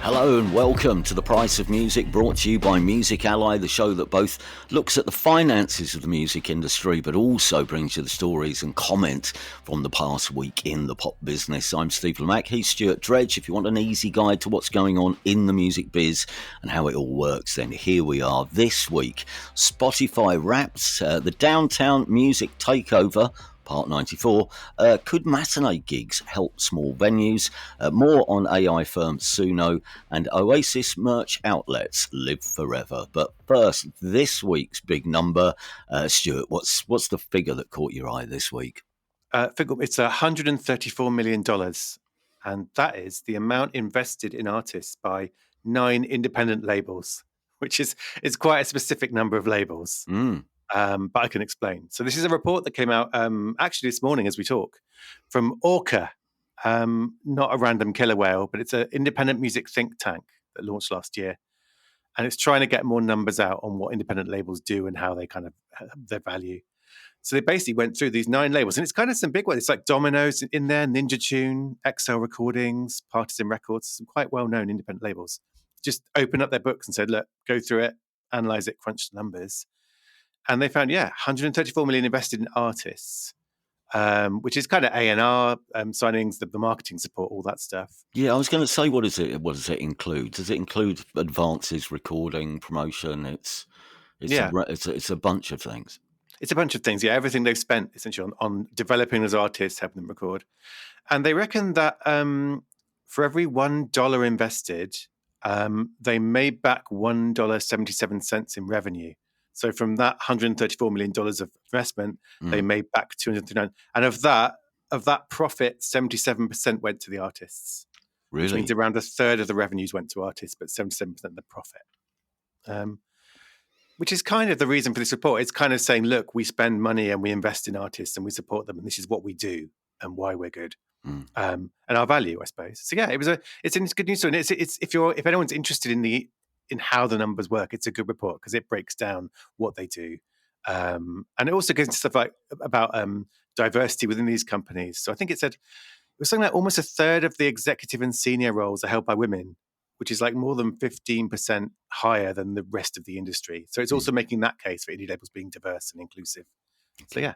Hello and welcome to The Price of Music, brought to you by Music Ally, the show that both looks at the finances of the music industry but also brings you the stories and comment from the past week in the pop business. I'm Steve Lamack, he's Stuart Dredge. If you want an easy guide to what's going on in the music biz and how it all works, then here we are this week. Spotify Wrapped, the Downtown Music Takeover, Part 94, could matinee gigs help small venues? More on AI firm Suno, and Oasis merch outlets live forever. But first, this week's big number. Stuart, what's the figure that caught your eye this week? It's $134 million, and that is the amount invested in artists by 9 independent labels, which is quite a specific number of labels. But I can explain. So this is a report that came out actually this morning as we talk from Orca, not a random killer whale, but it's an independent music think tank that launched last year. And it's trying to get more numbers out on what independent labels do and how they kind of their value. So they basically went through these 9 labels, and it's kind of some big ones. It's like Domino's in there, Ninja Tune, XL Recordings, Partisan Records, some quite well-known independent labels. Just opened up their books and said, look, go through it, analyze it, crunch the numbers. And they found, 134 million invested in artists, which is kind of A&R signings, the marketing support, all that stuff. Yeah, I was going to say, what does it include? Does it include advances, recording, promotion? It's a bunch of things. It's a bunch of things, everything they've spent essentially on developing as artists, helping them record. And they reckon that for every $1 invested, they made back $1.77 in revenue. So from that $134 million of investment, they made back $239. And of that profit, 77% went to the artists. Really? Which means around a third of the revenues went to artists, but 77% of the profit. Which is kind of the reason for this report. It's kind of saying, look, we spend money and we invest in artists and we support them, and this is what we do and why we're good. And our value, I suppose. So it's a good news story. And it's if anyone's interested in how the numbers work, it's a good report because it breaks down what they do. And it also goes into stuff like about diversity within these companies. So I think it was something like almost a third of the executive and senior roles are held by women, which is like more than 15% higher than the rest of the industry. So it's also making that case for indie labels being diverse and inclusive. So yeah.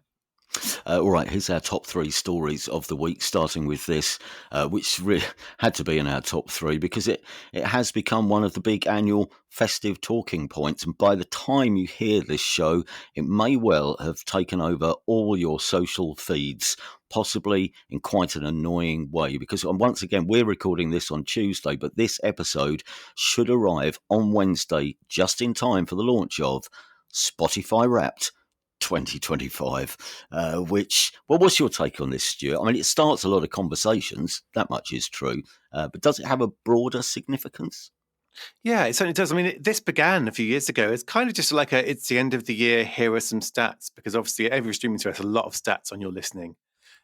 All right, here's our top 3 stories of the week, starting with this, which had to be in our top 3 because it has become one of the big annual festive talking points. And by the time you hear this show, it may well have taken over all your social feeds, possibly in quite an annoying way. Because once again, we're recording this on Tuesday, but this episode should arrive on Wednesday, just in time for the launch of Spotify Wrapped 2025, what's your take on this, Stuart? I mean, it starts a lot of conversations, that much is true, but does it have a broader significance? Yeah, it certainly does. I mean, this began a few years ago. It's kind of just like it's the end of the year, here are some stats, because obviously every streaming service has a lot of stats on your listening.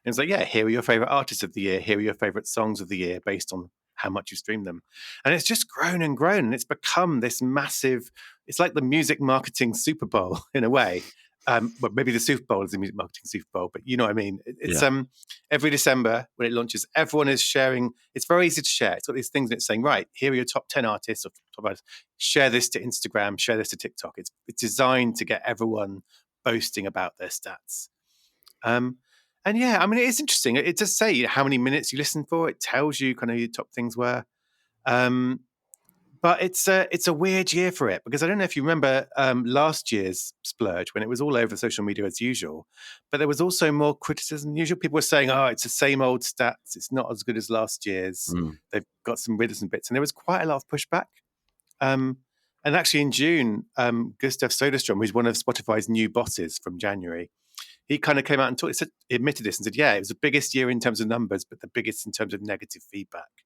And it's like, here are your favorite artists of the year, here are your favorite songs of the year based on how much you stream them. And it's just grown and grown, and it's become this massive, it's like the music marketing Super Bowl in a way. Well, maybe the Super Bowl is the music marketing Super Bowl, but you know what I mean. It's every December when it launches, everyone is sharing. It's very easy to share. It's got these things, and it's saying, right, here are your top 10 artists or top artists. Share this to Instagram, share this to TikTok. It's designed to get everyone boasting about their stats. And yeah, I mean, it is interesting. It does say how many minutes you listen for. It tells you kind of your top things were. But it's a weird year for it because I don't know if you remember last year's splurge when it was all over social media as usual, but there was also more criticism than usual. People were saying, "Oh, it's the same old stats. It's not as good as last year's. They've got some riddles and bits," and there was quite a lot of pushback. And actually, in June, Gustav Soderstrom, who's one of Spotify's new bosses from January, he kind of came out and admitted this and said, "Yeah, it was the biggest year in terms of numbers, but the biggest in terms of negative feedback."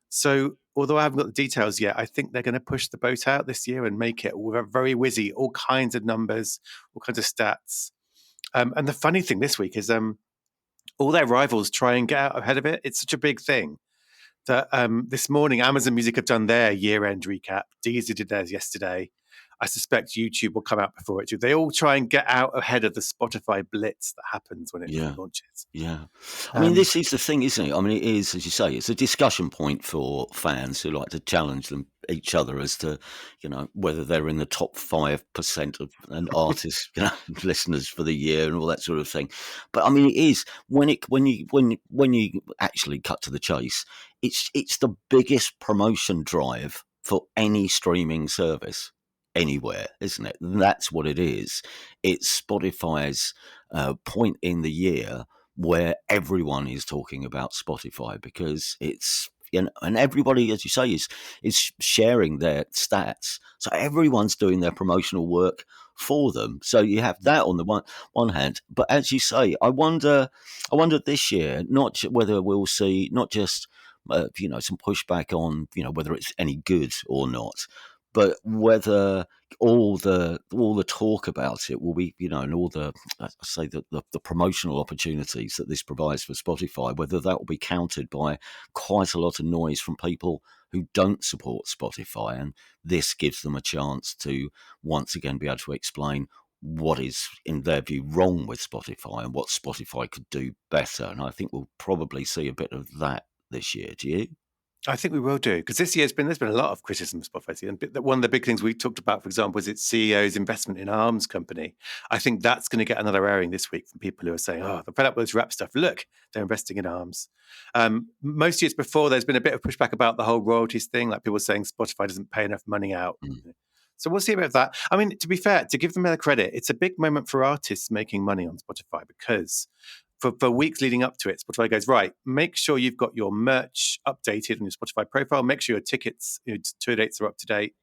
So although I haven't got the details yet, I think they're going to push the boat out this year and make it very whizzy, all kinds of numbers, all kinds of stats. And the funny thing this week is all their rivals try and get out ahead of it. It's such a big thing that this morning Amazon Music have done their year-end recap. Deezer did theirs yesterday. I suspect YouTube will come out before it too. They all try and get out ahead of the Spotify blitz that happens when it Yeah. launches. Yeah. I mean, Um, this is the thing, isn't it? I mean, it is, as you say, it's a discussion point for fans who like to challenge each other as to, whether they're in the top 5% of an artist, listeners for the year and all that sort of thing. But I mean, it is when you actually cut to the chase, it's the biggest promotion drive for any streaming service anywhere, isn't it? And that's what it is. It's Spotify's point in the year where everyone is talking about Spotify because it's and everybody, as you say, is sharing their stats. So everyone's doing their promotional work for them. So you have that on the one hand, but as you say, I wonder this year, whether we'll see not just some pushback on whether it's any good or not, but whether all the talk about it will be, and all the I say the promotional opportunities that this provides for Spotify, whether that will be countered by quite a lot of noise from people who don't support Spotify, and this gives them a chance to once again be able to explain what is, in their view, wrong with Spotify and what Spotify could do better. And I think we'll probably see a bit of that this year. Do you? I think we will do, because this year there's been a lot of criticism of Spotify. And one of the big things we talked about, for example, is its CEO's investment in Arms company. I think that's going to get another airing this week from people who are saying, "Oh, they're fed up with this rap stuff. Look, they're investing in Arms." Most years before, there's been a bit of pushback about the whole royalties thing, like people saying Spotify doesn't pay enough money out. Mm. So we'll see about that. I mean, to be fair, to give them their credit, it's a big moment for artists making money on Spotify, because for weeks leading up to it, Spotify goes, right, make sure you've got your merch updated on your Spotify profile, make sure your tickets, tour dates are up to date.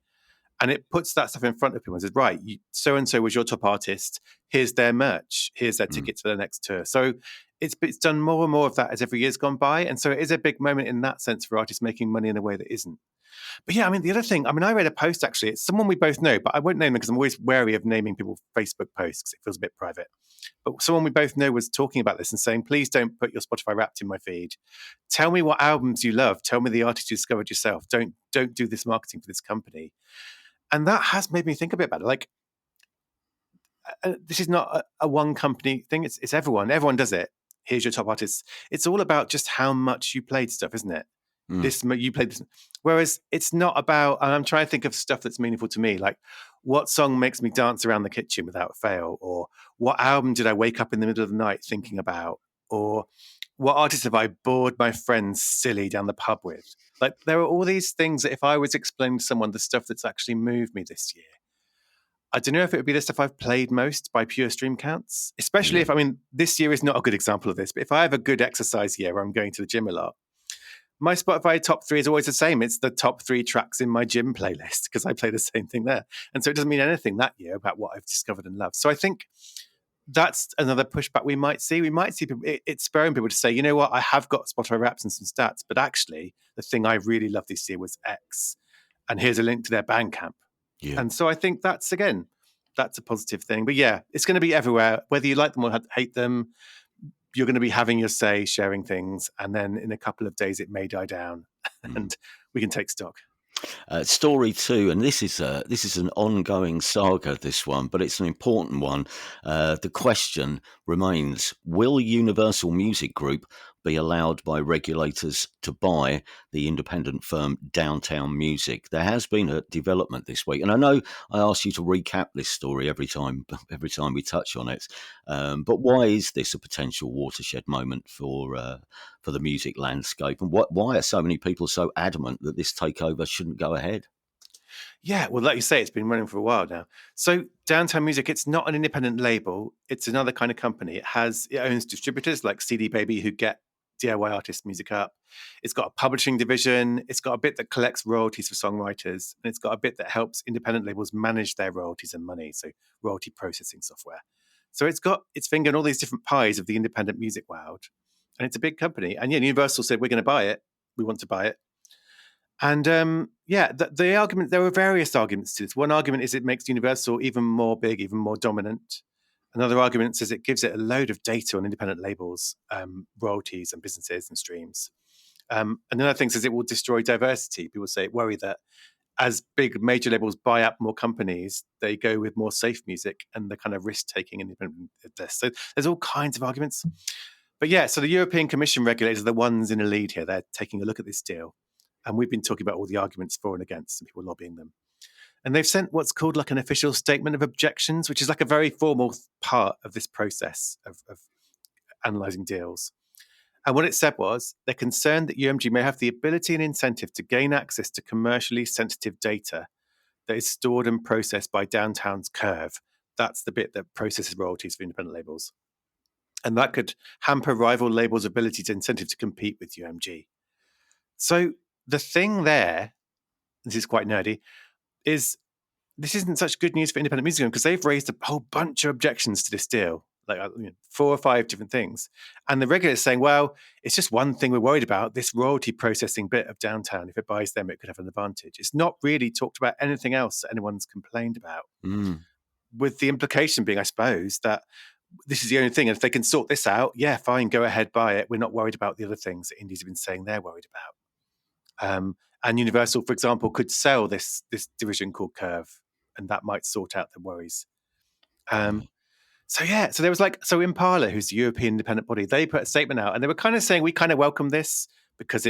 And it puts that stuff in front of people and says, right, so and so was your top artist. Here's their merch. Here's their tickets for the next tour. So it's done more and more of that as every year's gone by. And so it is a big moment in that sense for artists making money in a way that isn't. But yeah, I mean, the other thing, I read a post actually. It's someone we both know, but I won't name them because I'm always wary of naming people's Facebook posts because it feels a bit private. But someone we both know was talking about this and saying, please don't put your Spotify Wrapped in my feed. Tell me what albums you love. Tell me the artists you discovered yourself. Don't do this marketing for this company. And that has made me think a bit about it. Like, this is not a one company thing. It's everyone. Everyone does it. Here's your top artists. It's all about just how much you played stuff, isn't it? Mm. You played this. Whereas it's not about, and I'm trying to think of stuff that's meaningful to me, like what song makes me dance around the kitchen without fail, or what album did I wake up in the middle of the night thinking about, or what artist have I bored my friends silly down the pub with? Like, there are all these things that if I was explaining to someone the stuff that's actually moved me this year, I don't know if it would be the stuff I've played most by pure stream counts, especially Yeah. if, this year is not a good example of this, but if I have a good exercise year where I'm going to the gym a lot, my Spotify top 3 is always the same. It's the top 3 tracks in my gym playlist because I play the same thing there. And so it doesn't mean anything that year about what I've discovered and loved. So I think that's another pushback we might see. We might see people, it's spurring people to say, you know what, I have got Spotify Wraps and some stats, but actually the thing I really loved this year was X. And here's a link to their Bandcamp. Yeah. And so I think that's a positive thing. But yeah, it's going to be everywhere, whether you like them or hate them. You're going to be having your say, sharing things, and then in a couple of days it may die down, and we can take stock. Story 2, and this is an ongoing saga, this one, but it's an important one. The question remains: will Universal Music Group be allowed by regulators to buy the independent firm Downtown Music? There has been a development this week, and I know I ask you to recap this story every time we touch on it. But why is this a potential watershed moment for the music landscape, and why are so many people so adamant that this takeover shouldn't go ahead? Yeah, well, like you say, it's been running for a while now. So Downtown Music, it's not an independent label. It's another kind of company. It owns distributors like CD Baby who get DIY artist music up. It's got a publishing division. It's got a bit that collects royalties for songwriters. And it's got a bit that helps independent labels manage their royalties and money. So royalty processing software. So it's got its finger in all these different pies of the independent music world. And it's a big company. And yeah, Universal said, we're going to buy it. We want to buy it. And the argument, there were various arguments to this. One argument is it makes Universal even more big, even more dominant. Another argument says it gives it a load of data on independent labels, royalties and businesses and streams. And another thing says it will destroy diversity. People worry that as big major labels buy up more companies, they go with more safe music and the kind of risk-taking independent this. So there's all kinds of arguments. But yeah, so the European Commission regulators are the ones in the lead here. They're taking a look at this deal. And we've been talking about all the arguments for and against and people lobbying them. And they've sent what's called like an official statement of objections, which is like a very formal part of this process of analysing deals. And what it said was, they're concerned that UMG may have the ability and incentive to gain access to commercially sensitive data that is stored and processed by Downtown's Curve. That's the bit that processes royalties for independent labels. And that could hamper rival labels' ability to incentive to compete with UMG. So the thing there, this is quite nerdy, is this isn't such good news for independent music because they've raised a whole bunch of objections to this deal. Like 4 or 5 different things. And the regulator's saying, well, it's just one thing we're worried about, this royalty processing bit of Downtown. If it buys them, it could have an advantage. It's not really talked about anything else that anyone's complained about. With the implication being, I suppose, that this is the only thing. And if they can sort this out, yeah, fine, go ahead, buy it. We're not worried about the other things that indies have been saying they're worried about. And Universal, for example, could sell this division called Curve, and that might sort out the worries. So there was Impala, who's the European independent body, they put a statement out and they were kind of saying we kind of welcome this because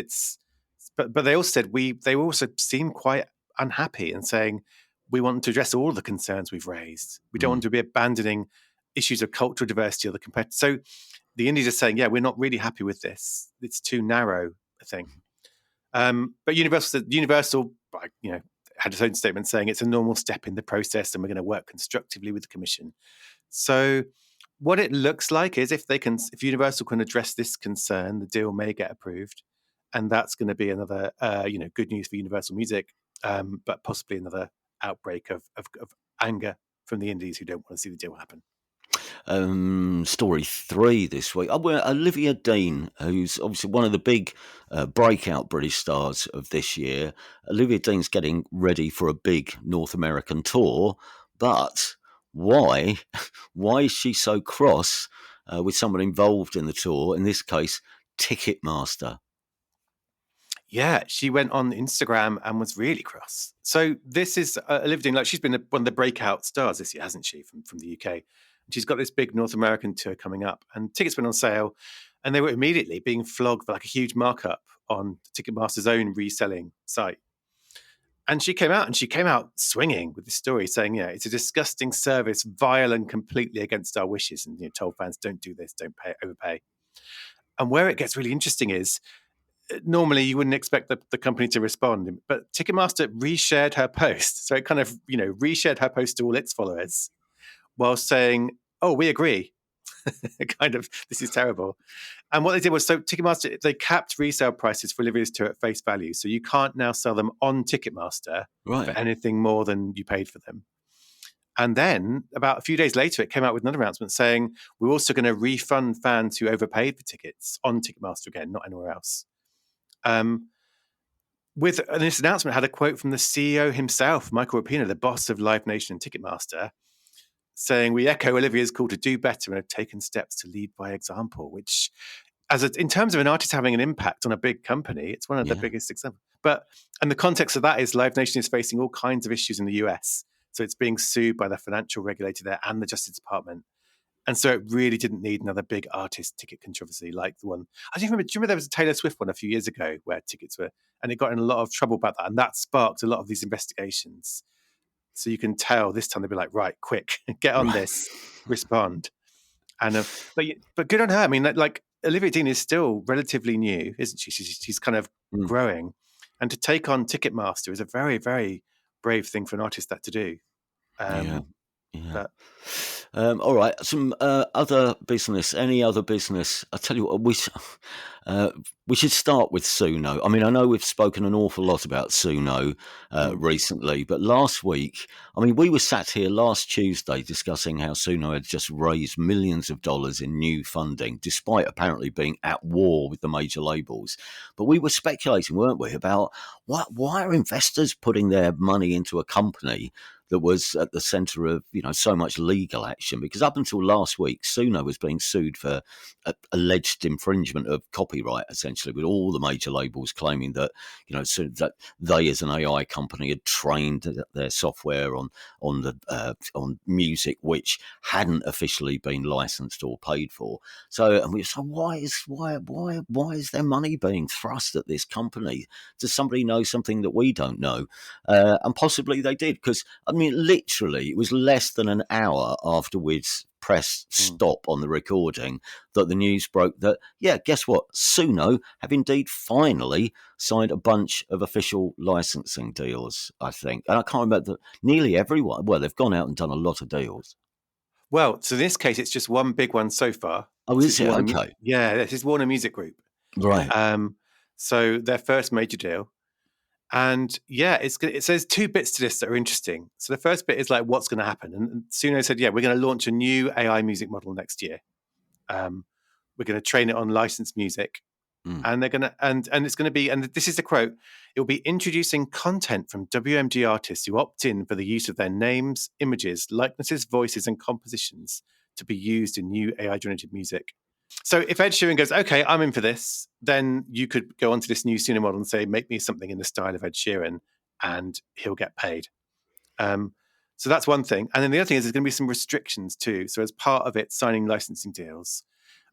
but they also said they also seem quite unhappy and saying we want to address all the concerns we've raised. We don't want to be abandoning issues of cultural diversity or the competitor. So the indies are saying, yeah, we're not really happy with this. It's too narrow a thing. But Universal, had its own statement saying it's a normal step in the process and we're going to work constructively with the Commission. So what it looks like is if Universal can address this concern, the deal may get approved. And that's going to be another, good news for Universal Music, but possibly another outbreak of anger from the indies who don't want to see the deal happen. Story 3 this week. Olivia Dean, who's obviously one of the big breakout British stars of this year. Olivia Dean's getting ready for a big North American tour, but why is she so cross with someone involved in the tour, in this case Ticketmaster? Yeah, she went on Instagram and was really cross. So this is Olivia Dean, she's been one of the breakout stars this year, hasn't she, from the UK? And she's got this big North American tour coming up and tickets went on sale and they were immediately being flogged for like a huge markup on Ticketmaster's own reselling site. And she came out swinging with this story saying, it's a disgusting service, vile and completely against our wishes. And told fans, don't do this, don't overpay. And where it gets really interesting is, normally you wouldn't expect the company to respond, but Ticketmaster reshared her post. So it kind of, reshared her post to all its followers while saying, oh, we agree. Kind of, this is terrible. And what they did was, so Ticketmaster, they capped resale prices for Olivia's tour at face value. So you can't now sell them on Ticketmaster for anything more than you paid for them. And then about a few days later, it came out with another announcement saying, we're also going to refund fans who overpaid for tickets on Ticketmaster again, not anywhere else. And this announcement had a quote from the CEO himself, Michael Rapino, the boss of Live Nation and Ticketmaster, saying, we echo Olivia's call to do better and have taken steps to lead by example, which in terms of an artist having an impact on a big company, it's one of the biggest examples. And the context of that is Live Nation is facing all kinds of issues in the US. So it's being sued by the financial regulator there and the Justice Department. And so it really didn't need another big artist ticket controversy like the one. Do you remember there was a Taylor Swift one a few years ago where tickets were, and it got in a lot of trouble about that. And that sparked a lot of these investigations. So you can tell this time they'll be like, right, quick, get on this, respond. And but good on her. I mean, like Olivia Dean is still relatively new, isn't she? She's kind of growing. And to take on Ticketmaster is a very, very brave thing for an artist to do. All right, some other business. Any other business? I tell you what, we should start with Suno. I mean, I know we've spoken an awful lot about Suno recently, but last week, I mean, we were sat here last Tuesday discussing how Suno had just raised millions of dollars in new funding, despite apparently being at war with the major labels. But we were speculating, weren't we, about why are investors putting their money into a company that was at the centre of so much legal action, because up until last week, Suno was being sued for alleged infringement of copyright, essentially, with all the major labels claiming that so that they, as an AI company, had trained their software on music which hadn't officially been licensed or paid for. So, and we so why is their money being thrust at this company? Does somebody know something that we don't know? And possibly they did, because I mean, literally, it was less than an hour after we'd pressed stop on the recording that the news broke that, yeah, guess what? Suno have indeed finally signed a bunch of official licensing deals, I think. And I can't remember, nearly everyone, well, they've gone out and done a lot of deals. Well, so in this case, it's just one big one so far. Oh, is it? Okay. Yeah, this is Warner Music Group. Right. So their first major deal. And yeah, it says two bits to this that are interesting. So the first bit is like, what's going to happen? And Suno said, yeah, we're going to launch a new AI music model next year. We're going to train it on licensed music. And they're going to, and it's going to be, and this is the quote, it will be introducing content from WMG artists who opt in for the use of their names, images, likenesses, voices, and compositions to be used in new AI-generated music. So if Ed Sheeran goes, okay, I'm in for this, then you could go onto this new Suno model and say, make me something in the style of Ed Sheeran, and he'll get paid. So that's one thing. And then the other thing is there's going to be some restrictions too. So as part of it, signing licensing deals,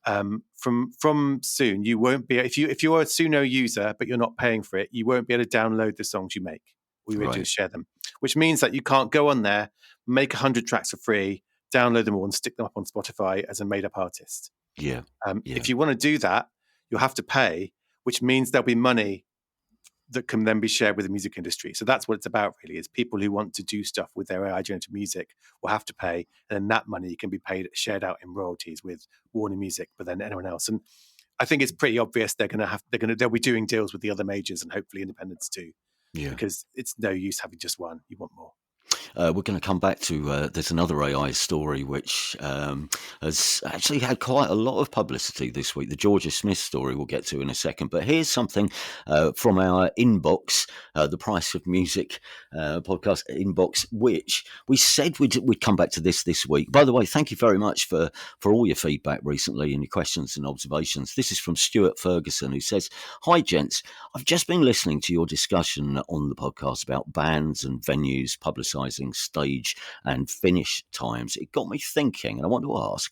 from soon, you won't be, if you're a Suno user but you're not paying for it, you won't be able to download the songs you make. All you will do is share them, which means that you can't go on there, make 100 tracks for free, download them all and stick them up on Spotify as a made-up artist. Yeah. If you want to do that, you'll have to pay, which means there'll be money that can then be shared with the music industry. So that's what it's about, really, is people who want to do stuff with their AI-generated music will have to pay, and then that money can be shared out in royalties with Warner Music, but then anyone else. And I think it's pretty obvious they'll be doing deals with the other majors and hopefully independents too, because it's no use having just one. You want more. We're going to come back to, there's another AI story which has actually had quite a lot of publicity this week. The Jorja Smith story we'll get to in a second. But here's something from our inbox, the Price of Music podcast inbox, which we said we'd come back to this week. By the way, thank you very much for all your feedback recently and your questions and observations. This is from Stuart Ferguson, who says, "Hi, gents. I've just been listening to your discussion on the podcast about bands and venues publicising stage and finish times. It got me thinking, and I want to ask,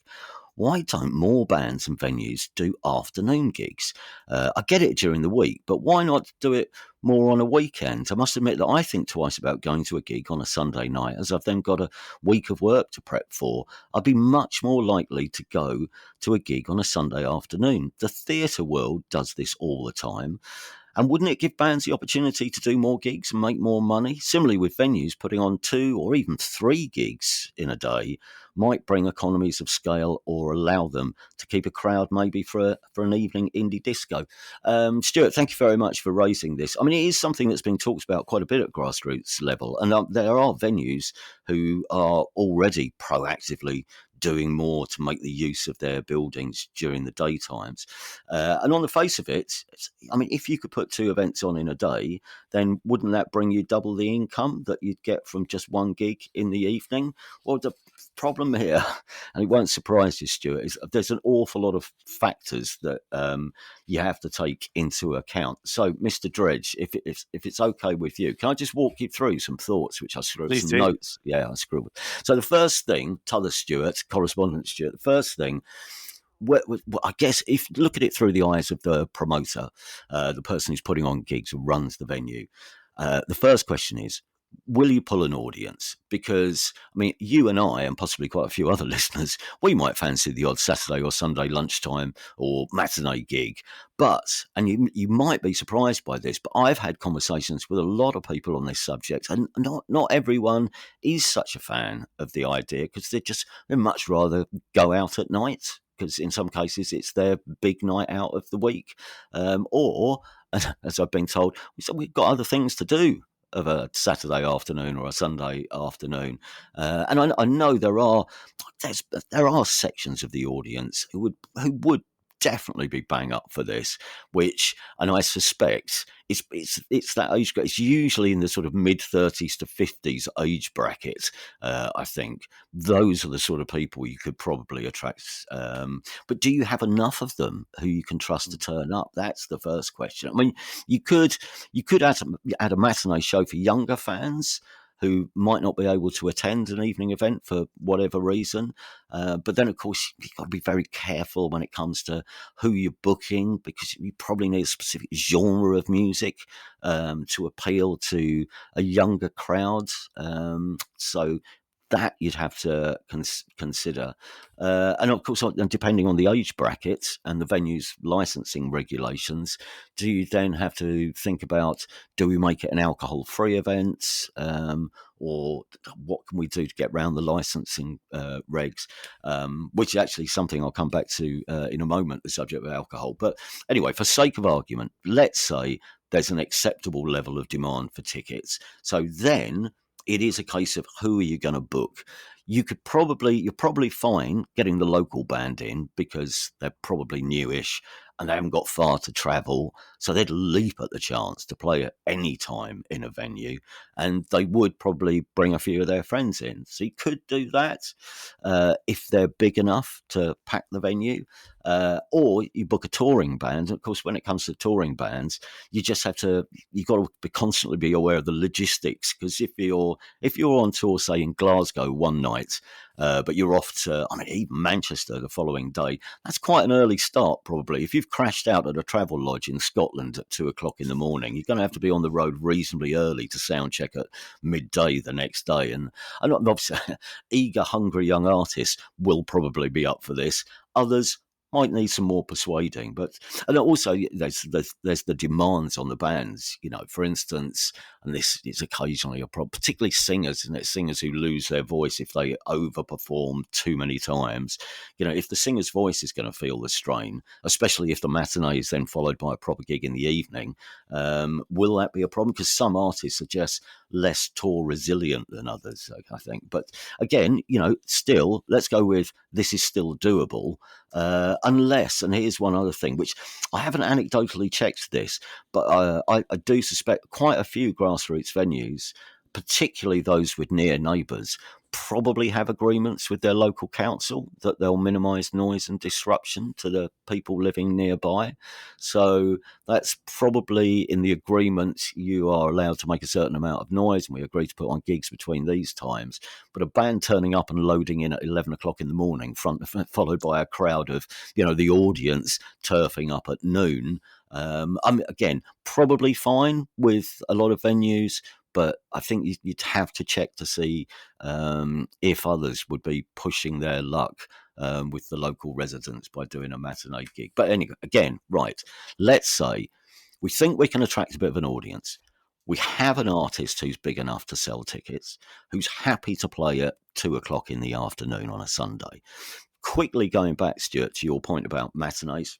why don't more bands and venues do afternoon gigs? I get it during the week, but why not do it more on a weekend? I must admit that I think twice about going to a gig on a Sunday night, as I've then got a week of work to prep for. I'd be much more likely to go to a gig on a Sunday afternoon. The theatre world does this all the time. And wouldn't it give bands the opportunity to do more gigs and make more money? Similarly with venues, putting on 2 or even 3 gigs in a day might bring economies of scale or allow them to keep a crowd maybe for an evening indie disco." Stuart, thank you very much for raising this. I mean, it is something that's been talked about quite a bit at grassroots level. And there are venues who are already proactively doing more to make the use of their buildings during the daytimes. And on the face of it, I mean, if you could put 2 events on in a day, then wouldn't that bring you double the income that you'd get from just one gig in the evening? Well, the problem here, and it won't surprise you, Stuart, is there's an awful lot of factors that you have to take into account. So, Mr. Dredge, if it's okay with you, can I just walk you through some thoughts, which I scribbled, some notes? Yeah, I scribbled. So the first thing, Tyler Stewart, correspondent Stuart, the first thing, well, I guess if you look at it through the eyes of the promoter, the person who's putting on gigs, who runs the venue, the first question is, will you pull an audience? Because, I mean, you and I, and possibly quite a few other listeners, we might fancy the odd Saturday or Sunday lunchtime or matinee gig. But, and you might be surprised by this, but I've had conversations with a lot of people on this subject, and not everyone is such a fan of the idea, because they'd much rather go out at night, because in some cases it's their big night out of the week. Or, as I've been told, we've got other things to do of a Saturday afternoon or a Sunday afternoon. And I know there are sections of the audience who would definitely be bang up for this, and I suspect it's that age group. It's usually in the sort of mid-30s to 50s age bracket. I think those are the sort of people you could probably attract. But do you have enough of them who you can trust to turn up? That's the first question. I mean, you could add a matinee show for younger fans who might not be able to attend an evening event for whatever reason. But then, of course, you've got to be very careful when it comes to who you're booking, because you probably need a specific genre of music to appeal to a younger crowd. So that you'd have to consider. And of course, depending on the age bracket and the venue's licensing regulations, do you then have to think about, do we make it an alcohol-free event? Or what can we do to get around the licensing regs? Which is actually something I'll come back to in a moment, the subject of alcohol. But anyway, for sake of argument, let's say there's an acceptable level of demand for tickets. So then it is a case of, who are you going to book? You're probably fine getting the local band in because they're probably newish and they haven't got far to travel. So they'd leap at the chance to play at any time in a venue, and they would probably bring a few of their friends in. So you could do that if they're big enough to pack the venue. Or you book a touring band. Of course, when it comes to touring bands, you've got to constantly be aware of the logistics, because if you're on tour, say in Glasgow one night, but you're off to, even Manchester the following day, that's quite an early start probably. If you've crashed out at a travel lodge in Scotland at 2 o'clock in the morning, you're going to have to be on the road reasonably early to sound check at midday the next day. And obviously, eager, hungry young artists will probably be up for this. Others might need some more persuading, and also there's the demands on the bands. For instance, and this is occasionally a problem, particularly singers, and it's singers who lose their voice if they overperform too many times. If the singer's voice is going to feel the strain, especially if the matinee is then followed by a proper gig in the evening, will that be a problem? Because some artists are just less tour resilient than others, I think. But again, still, let's go with, this is still doable. Unless, and here's one other thing, which I haven't anecdotally checked this, but I do suspect quite a few grassroots venues, particularly those with near neighbours, probably have agreements with their local council that they'll minimise noise and disruption to the people living nearby. So that's probably in the agreement. You are allowed to make a certain amount of noise, and we agree to put on gigs between these times. But a band turning up and loading in at 11 o'clock in the morning, followed by a crowd of, the audience turfing up at noon, again, probably fine with a lot of venues. But I think you'd have to check to see if others would be pushing their luck with the local residents by doing a matinee gig. But anyway, again, right, let's say we think we can attract a bit of an audience. We have an artist who's big enough to sell tickets, who's happy to play at 2 o'clock in the afternoon on a Sunday. Quickly going back, Stuart, to your point about matinees,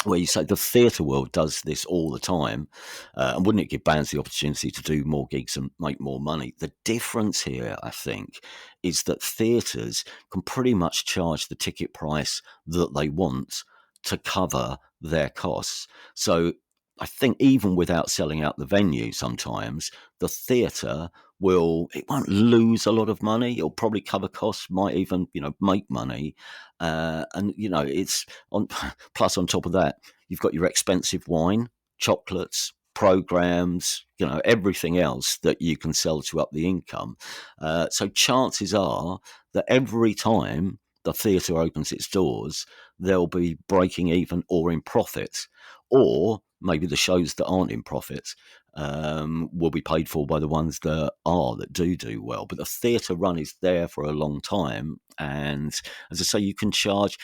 where you say the theatre world does this all the time, and wouldn't it give bands the opportunity to do more gigs and make more money? The difference here, I think, is that theatres can pretty much charge the ticket price that they want to cover their costs. So I think even without selling out the venue, sometimes the theatre it won't lose a lot of money. It'll probably cover costs, might even, make money. And, it's on, plus on top of that, you've got your expensive wine, chocolates, programs, everything else that you can sell to up the income. So chances are that every time the theatre opens its doors, they'll be breaking even or in profit, or maybe the shows that aren't in profit will be paid for by the ones that do well. But the theatre run is there for a long time, and as I say, you can charge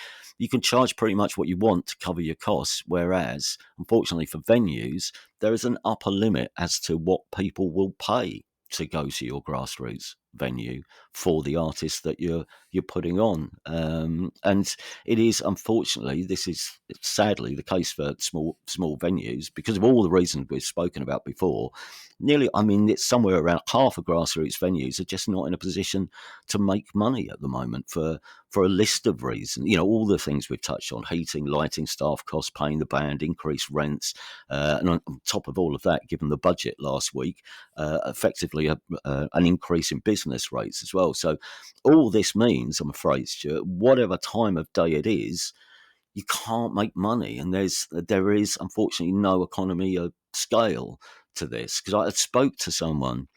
pretty much what you want to cover your costs. Whereas, unfortunately for venues, there is an upper limit as to what people will pay to go to your grassroots venue for the artist that you're putting on. And it is, unfortunately, this is sadly the case for small venues because of all the reasons we've spoken about before. It's somewhere around half of grassroots venues are just not in a position to make money at the moment for a list of reasons. All the things we've touched on: heating, lighting, staff costs, paying the band, increased rents, and on top of all of that, given the budget last week, effectively an increase in business rates as well. So all this means, I'm afraid, Stuart, whatever time of day it is, you can't make money, and there is unfortunately no economy of scale to this. Because I spoke to someone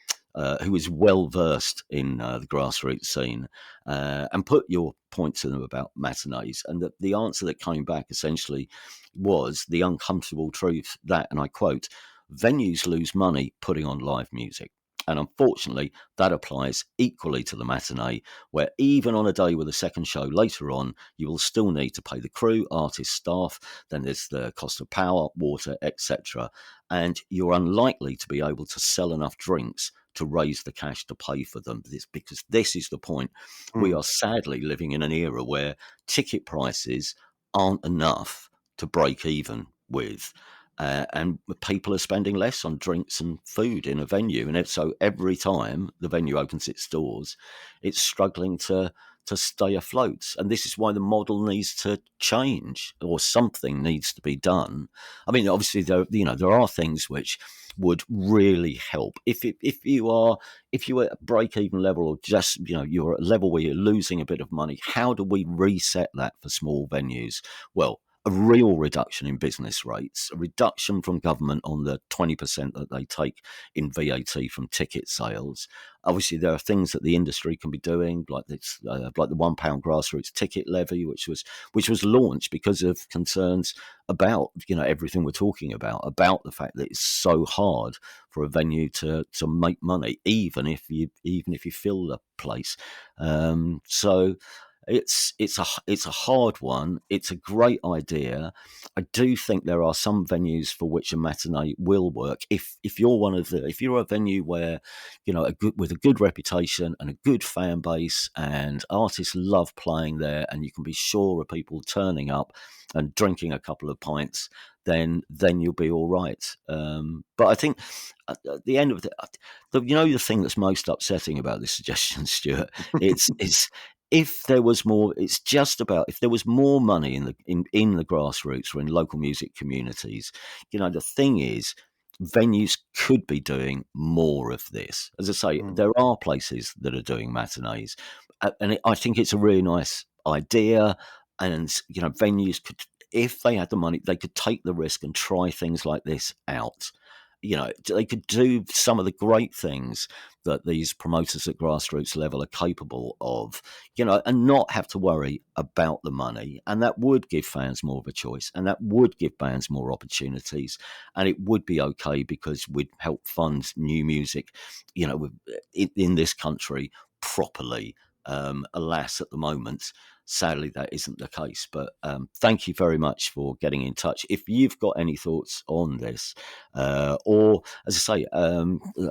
who is well versed in the grassroots scene and put your point to them about matinees, and the answer that came back essentially was the uncomfortable truth that, and I quote, "Venues lose money putting on live music." And unfortunately, that applies equally to the matinee, where even on a day with a second show later on, you will still need to pay the crew, artists, staff. Then there's the cost of power, water, etc. And you're unlikely to be able to sell enough drinks to raise the cash to pay for them. Because this is the point. We are sadly living in an era where ticket prices aren't enough to break even with. And people are spending less on drinks and food in a venue. And so every time the venue opens its doors, it's struggling to stay afloat. And this is why the model needs to change, or something needs to be done. I mean, obviously, there are things which would really help. If you're at break even level, or just you're at a level where you're losing a bit of money, how do we reset that for small venues? Well, a real reduction in business rates, a reduction from government on the 20% that they take in VAT from ticket sales. Obviously, there are things that the industry can be doing, like this, like the £1 grassroots ticket levy, which was launched because of concerns about everything we're talking about the fact that it's so hard for a venue to make money, even if you fill the place. So. It's a hard one. It's a great idea. I do think there are some venues for which a matinee will work. If you're a venue where with a good reputation and a good fan base, and artists love playing there, and you can be sure of people turning up and drinking a couple of pints, then you'll be all right. But I think at the end of the thing that's most upsetting about this suggestion, Stuart, it's if there was more. It's just about if there was more money in the grassroots or in local music communities. The thing is, venues could be doing more of this. As I say, there are places that are doing matinees, and I think it's a really nice idea. And venues could, if they had the money, they could take the risk and try things like this out. They could do some of the great things that these promoters at grassroots level are capable of, and not have to worry about the money. And that would give fans more of a choice, and that would give bands more opportunities. And it would be okay because we'd help fund new music, in this country properly. Alas, at the moment, sadly, that isn't the case. But thank you very much for getting in touch. If you've got any thoughts on this, or, as I say,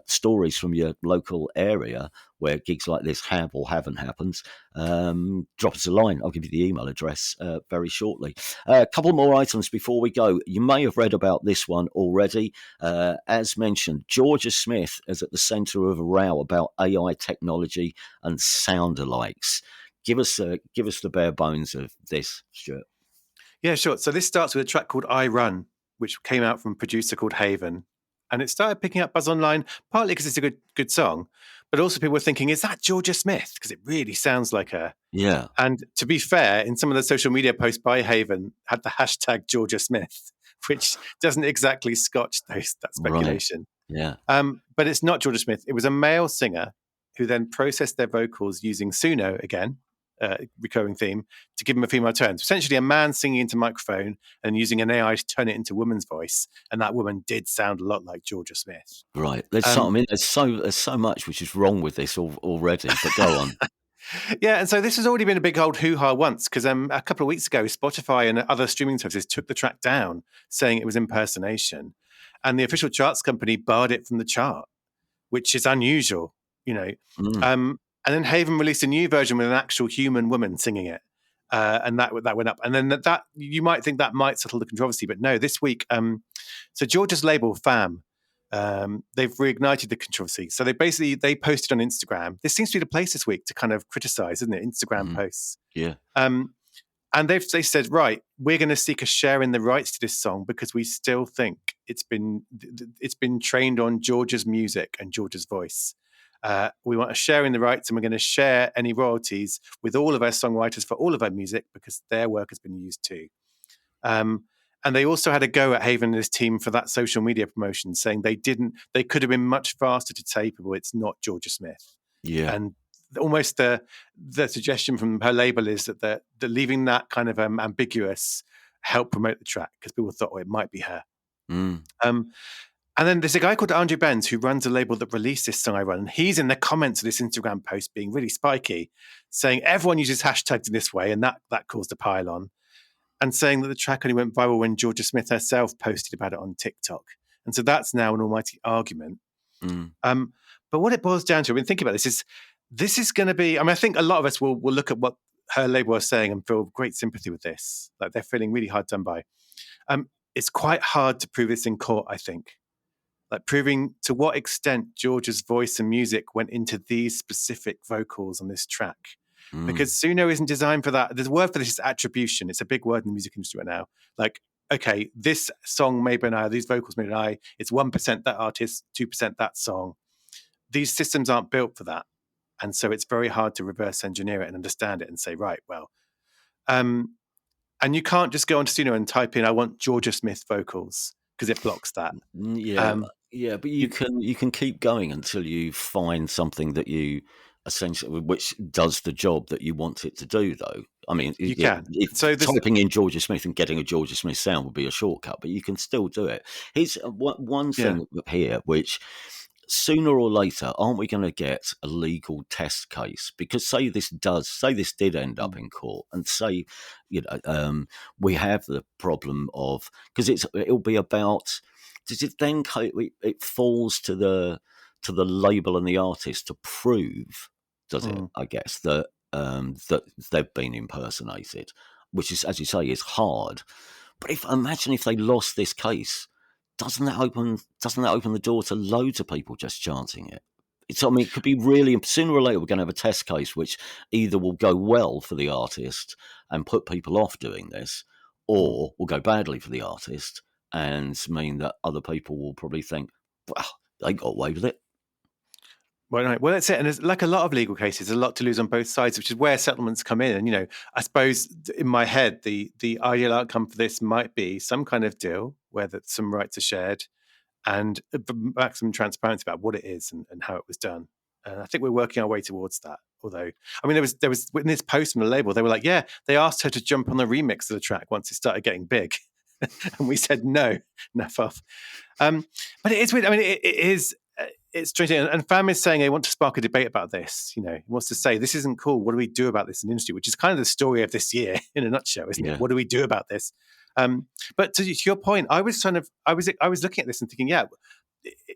stories from your local area where gigs like this have or haven't happened, drop us a line. I'll give you the email address very shortly. A couple more items before we go. You may have read about this one already. As mentioned, Jorja Smith is at the centre of a row about AI technology and soundalikes. Give us the bare bones of this, Stuart. Yeah, sure. So this starts with a track called I Run, which came out from a producer called Haven. And it started picking up buzz online, partly because it's a good song, but also people were thinking, is that Jorja Smith? Because it really sounds like her. Yeah. And to be fair, in some of the social media posts by Haven had the hashtag Jorja Smith, which doesn't exactly scotch that speculation. Right. Yeah. But it's not Jorja Smith. It was a male singer who then processed their vocals using Suno again, recurring theme, to give them a female tone. So essentially a man singing into microphone and using an AI to turn it into a woman's voice. And that woman did sound a lot like Jorja Smith. Right. There's so much which is wrong with this already, but go on. Yeah, and so this has already been a big old hoo-ha once, because a couple of weeks ago, Spotify and other streaming services took the track down, saying it was impersonation. And the official charts company barred it from the chart, which is unusual. you know. Mm. And then Haven released a new version with an actual human woman singing it. And that went up. And then that you might think that might settle the controversy, but no, this week, so Georgia's label, FAM, they've reignited the controversy. So they posted on Instagram. This seems to be the place this week to kind of criticize, isn't it? Instagram posts. Yeah. And they said, right, we're going to seek a share in the rights to this song because we still think it's been trained on Georgia's music and Georgia's voice. We want a share in the rights, and we're going to share any royalties with all of our songwriters for all of our music because their work has been used too. And they also had a go at Haven and his team for that social media promotion, saying they could have been much faster to say people it's not Jorja Smith. Yeah. And almost the suggestion from her label is that the leaving that kind of ambiguous helped promote the track because people thought, it might be her. And then there's a guy called Andre Benz who runs a label that released this song I run. And he's in the comments of this Instagram post being really spiky, saying everyone uses hashtags in this way, and that caused a pile-on. And saying that the track only went viral when Jorja Smith herself posted about it on TikTok. And so that's now an almighty argument. But what it boils down to, I mean, think about this is going to be, I mean, I think a lot of us will look at what her label is saying and feel great sympathy with this. Like they're feeling really hard done by. It's quite hard to prove this in court, I think. Like proving to what extent Georgia's voice and music went into these specific vocals on this track. Because Suno isn't designed for that. There's a word for this is attribution. It's a big word in the music industry right now. Like, okay, this song made by an eye, these vocals made an eye. It's 1% that artist, 2% that song. These systems aren't built for that. And so it's very hard to reverse engineer it and understand it and say, right, well. And you can't just go onto Suno and type in, I want Jorja Smith vocals, because it blocks that. Yeah, but you can keep going until you find something that you essentially which does the job that you want it to do. Though, I mean, you can. So typing in Jorja Smith and getting a Jorja Smith sound would be a shortcut, but you can still do it. Here's one thing here, which sooner or later, aren't we going to get a legal test case? Because say this did end up in court, and say, we have the problem of because it'll be about. Does it then? It falls to the label and the artist to prove, does it? I guess that that they've been impersonated, which is, as you say, is hard. But imagine if they lost this case, doesn't that open the door to loads of people just chancing it? It could be really sooner or later we're going to have a test case which either will go well for the artist and put people off doing this, or will go badly for the artist and mean that other people will probably think, well, they got away with it. Well, that's it. And there's like a lot of legal cases, a lot to lose on both sides, which is where settlements come in. And, I suppose in my head, the ideal outcome for this might be some kind of deal where some rights are shared and maximum transparency about what it is and how it was done. And I think we're working our way towards that. Although, I mean, there was in this post from the label, they were like, yeah, they asked her to jump on the remix of the track once it started getting big. And we said, no, enough off. But it is weird. I mean, it is, it's strange. And FAM is saying they want to spark a debate about this. He wants to say, this isn't cool. What do we do about this in the industry? Which is kind of the story of this year in a nutshell, isn't it? What do we do about this? But to your point, I was looking at this and thinking, it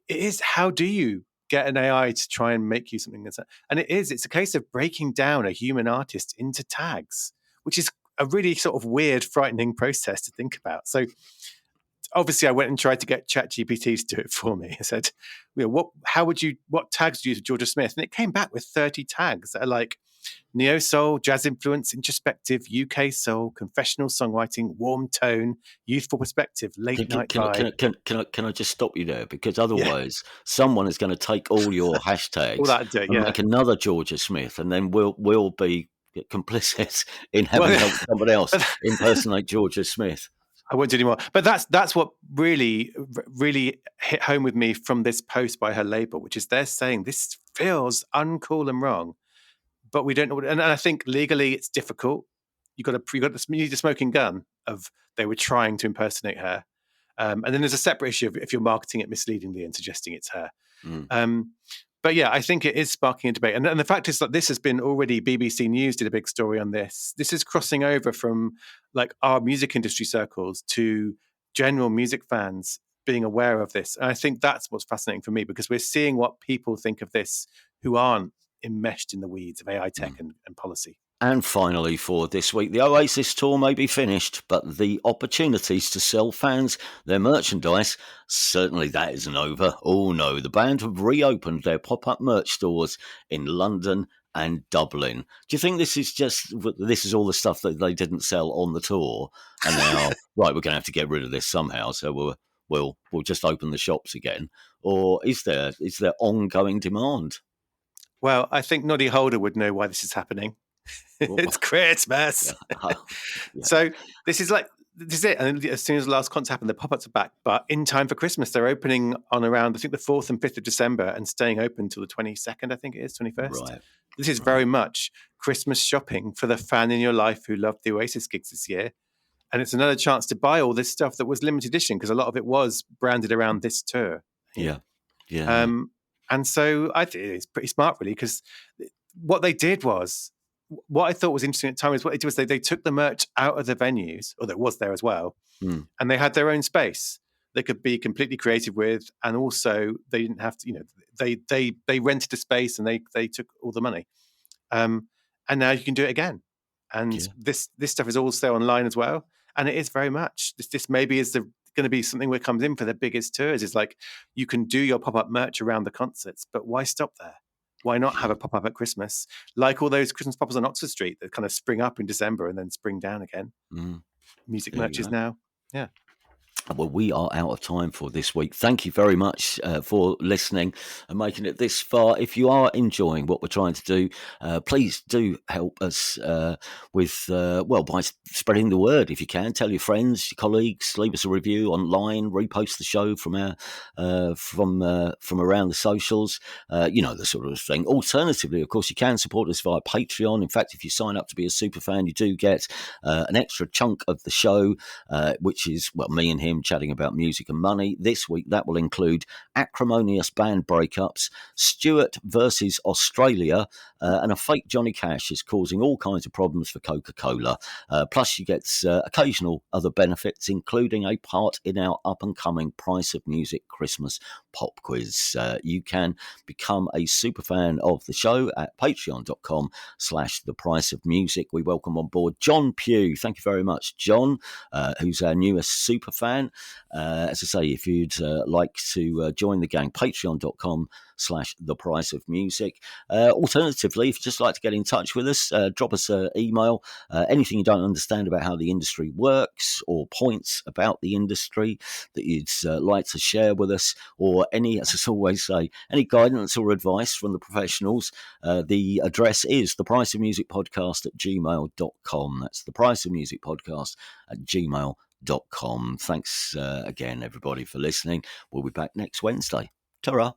is, how do you get an AI to try and make you something and it's a case of breaking down a human artist into tags, which is a really sort of weird, frightening process to think about. So obviously I went and tried to get ChatGPT to do it for me. I said, what tags do you use for Jorja Smith? And it came back with 30 tags that are like neo soul, jazz influence, introspective, UK soul, confessional songwriting, warm tone, youthful perspective, late night vibe. Can I just stop you there? Because otherwise someone is going to take all your hashtags and make another Jorja Smith, and then we'll be complicit in having someone else impersonate Jorja Smith. I won't do anymore. But that's what really, really hit home with me from this post by her label, which is they're saying this feels uncool and wrong, but we don't know. And I think legally it's difficult. You need the smoking gun of they were trying to impersonate her, and then there's a separate issue of if you're marketing it misleadingly and suggesting it's her. But yeah, I think it is sparking a debate. And the fact is that this has been already, BBC News did a big story on this. This is crossing over from like our music industry circles to general music fans being aware of this. And I think that's what's fascinating for me, because we're seeing what people think of this who aren't enmeshed in the weeds of AI tech and policy. And finally, for this week, the Oasis tour may be finished, but the opportunities to sell fans their merchandise, certainly that isn't over. Oh no, the band have reopened their pop-up merch stores in London and Dublin. Do you think this is all the stuff that they didn't sell on the tour, and now right, we're going to have to get rid of this somehow, so we'll just open the shops again, or is there ongoing demand? Well, I think Noddy Holder would know why this is happening. It's Christmas. Yeah. So this is it. And as soon as the last concert happened, the pop-ups are back. But in time for Christmas, they're opening on around, I think, the 4th and 5th of December and staying open until the 22nd, I think it is, 21st. Right. This is very much Christmas shopping for the fan in your life who loved the Oasis gigs this year. And it's another chance to buy all this stuff that was limited edition, because a lot of it was branded around this tour. Yeah. And so I think it's pretty smart, really, because what they did was, what I thought was interesting at the time is what they did was they took the merch out of the venues, or that was there as well, and they had their own space they could be completely creative with, and also they didn't have to, they rented a space and they took all the money, and now you can do it again, and this stuff is also online as well, and it is very much this maybe is going to be something that comes in for the biggest tours. Is like, you can do your pop-up merch around the concerts, but why stop there? Why not have a pop-up at Christmas? Like all those Christmas pop-ups on Oxford Street that kind of spring up in December and then spring down again. Music merch is now. Yeah. Well, we are out of time for this week. Thank you very much for listening and making it this far. If you are enjoying what we're trying to do, please do help us by spreading the word. If you can, tell your friends, your colleagues, leave us a review online, repost the show from around the socials, the sort of thing. Alternatively, of course, you can support us via Patreon. In fact, if you sign up to be a super fan, you do get an extra chunk of the show, which is, me and him chatting about music and money. This week, that will include acrimonious band breakups, Stewart versus Australia, and a fake Johnny Cash is causing all kinds of problems for Coca-Cola. Plus, you get occasional other benefits, including a part in our up-and-coming Price of Music Christmas pop quiz. You can become a super fan of the show at patreon.com/thepriceofmusic. We welcome on board John Pugh. Thank you very much, John, who's our newest super fan. As I say, if you'd like to join the gang, patreon.com/thepriceofmusic. Alternatively, if you'd just like to get in touch with us, drop us an email. Anything you don't understand about how the industry works, or points about the industry that you'd like to share with us, or any, as I always say, any guidance or advice from the professionals, the address is thepriceofmusicpodcast@gmail.com. That's thepriceofmusicpodcast@gmail.com. Thanks again, everybody, for listening. We'll be back next Wednesday. Ta-ra.